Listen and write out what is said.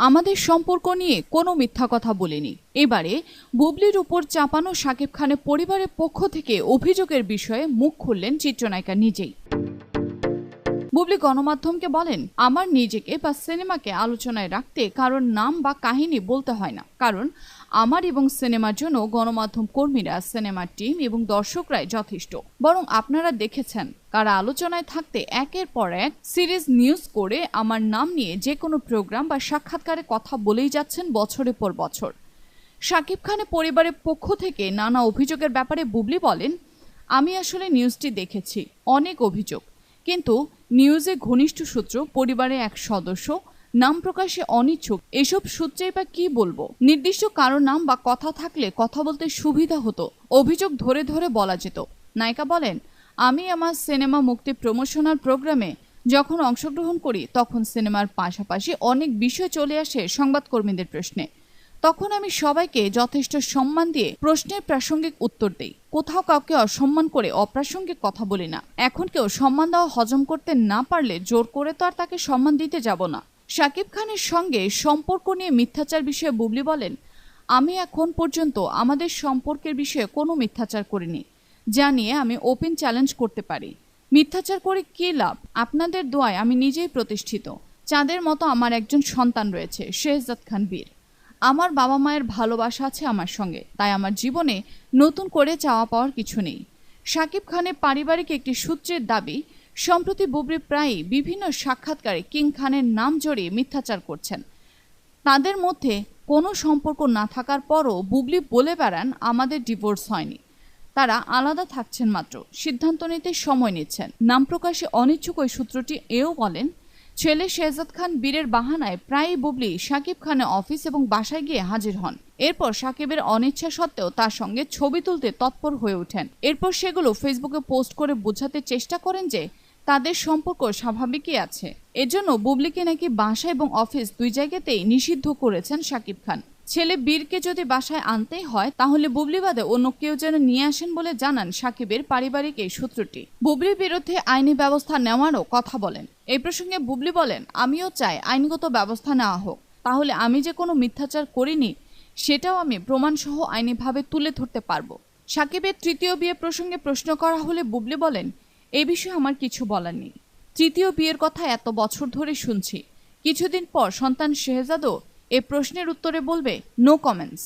আমাদের সম্পর্ক নিয়ে কোনো মিথ্যা কথা বলিনি। এবারে বুবলির উপর চাপানো শাকিব খানের পরিবারের পক্ষ থেকে অভিযোগের বিষয়ে মুখ খুললেন চিত্রনায়িকা নিজেই। বুবলি গণমাধ্যমকে বলেন, আমার নিজেকে বা সিনেমাকে আলোচনায় রাখতে কারোর নাম বা কাহিনী বলতে হয় না, কারণ আমার এবং সিনেমার জন্য গণমাধ্যম কর্মীরা, সিনেমার টিম এবং দর্শকরাই যথেষ্ট। বরং আপনারা দেখেছেন কারা আলোচনায় থাকতে একের পর এক সিরিজ নিউজ করে আমার নাম নিয়ে যে কোনো প্রোগ্রাম বা সাক্ষাৎকারে কথা বলেই যাচ্ছেন বছরের পর বছর। শাকিব খানের পরিবারের পক্ষ থেকে নানা অভিযোগের ব্যাপারে বুবলি বলেন, আমি আসলে নিউজটি দেখেছি, অনেক অভিযোগ, কিন্তু নিউজে ঘনিষ্ঠ সূত্র, পরিবারের এক সদস্য, নাম প্রকাশে অনিচ্ছুক, এসব সূত্রেই বা কি বলবো। নির্দিষ্ট কারো নাম বা কথা থাকলে কথা বলতে সুবিধা হতো, অভিযোগ ধরে ধরে বলা যেত। নায়িকা বলেন, আমি আমার সিনেমা মুক্তি প্রমোশনাল প্রোগ্রামে যখন অংশগ্রহণ করি তখন সিনেমার পাশাপাশি অনেক বিষয় চলে আসে সংবাদকর্মীদের প্রশ্নে। তখন আমি সবাইকে যথেষ্ট সম্মান দিয়ে প্রশ্নের প্রাসঙ্গিক উত্তর দেই, কোথাও কাউকে অসম্মান করে অপ্রাসঙ্গিক কথা বলি না। এখন কেউ সম্মান দেওয়া হজম করতে না পারলে জোর করে তো আর তাকে সম্মান দিতে যাব না। শাকিব খানের সঙ্গে সম্পর্ক নিয়ে মিথ্যাচার বিষয়ে বুবলি বলেন, আমি এখন পর্যন্ত আমাদের সম্পর্কের বিষয়ে কোনো মিথ্যাচার করিনি, যা নিয়ে আমি ওপেন চ্যালেঞ্জ করতে পারি। মিথ্যাচার করে কী লাভ? আপনাদের দোয়ায় আমি নিজেই প্রতিষ্ঠিত। চাঁদের মতো আমার একজন সন্তান রয়েছে, শেহজাদ খান বীর। আমার বাবা মায়ের ভালোবাসা আছে আমার সঙ্গে, তাই আমার জীবনে নতুন করে চাওয়া পাওয়ার কিছু নেই। শাকিব খানের পারিবারিক একটি সূত্রের দাবি, সম্প্রতি বুবলি প্রায়ই বিভিন্ন সাক্ষাৎকারে কিং খানের নাম জড়িয়ে মিথ্যাচার করছেন। তাদের মধ্যে কোনো সম্পর্ক না থাকার পরও বুবলি বলে বেড়ান, আমাদের ডিভোর্স হয়নি, তারা আলাদা থাকছেন মাত্র, সিদ্ধান্ত নিতে সময় নিচ্ছেন। নাম প্রকাশে অনিচ্ছুক ওই সূত্রটি এও বলেন, ছেলে শেহজাদ খান বীরের বাহানায় প্রায়ই বুবলি শাকিব খানের অফিস এবং বাসায় গিয়ে হাজির হন। এরপর শাকিবের অনিচ্ছা সত্ত্বেও তার সঙ্গে ছবি তুলতে তৎপর হয়ে ওঠেন। এরপর সেগুলো ফেসবুকে পোস্ট করে বোঝাতে চেষ্টা করেন যে তাদের সম্পর্ক স্বাভাবিকই আছে। এজন্য বুবলিকে নাকি বাসা এবং অফিস দুই জায়গাতেই নিষিদ্ধ করেছেন শাকিব খান। ছেলে বীরকে যদি বাসায় আনতেই হয় তাহলে বুবলি বাদে অন্য কেউ যেন নিয়ে আসেন বলে জানান শাকিবের পারিবারিক এই সূত্রটি। বুবলির বিরুদ্ধে আইনি ব্যবস্থা নেওয়ারও কথা বলেন। এই প্রসঙ্গে বুবলি বলেন, আমিও চাই আইনগত ব্যবস্থা নেওয়া হোক, তাহলে আমি যে কোনো মিথ্যাচার করিনি সেটাও আমি প্রমাণসহ আইনিভাবে তুলে ধরতে পারবো। শাকিবের তৃতীয় বিয়ে প্রসঙ্গে প্রশ্ন করা হলে বুবলি বলেন, এই বিষয়ে আমার কিছু বলার নেই। তৃতীয় বিয়ের কথা এত বছর ধরে শুনছি, কিছুদিন পর সন্তান শেহজাদও এ প্রশ্নের উত্তরে বলবে, নো কমেন্টস।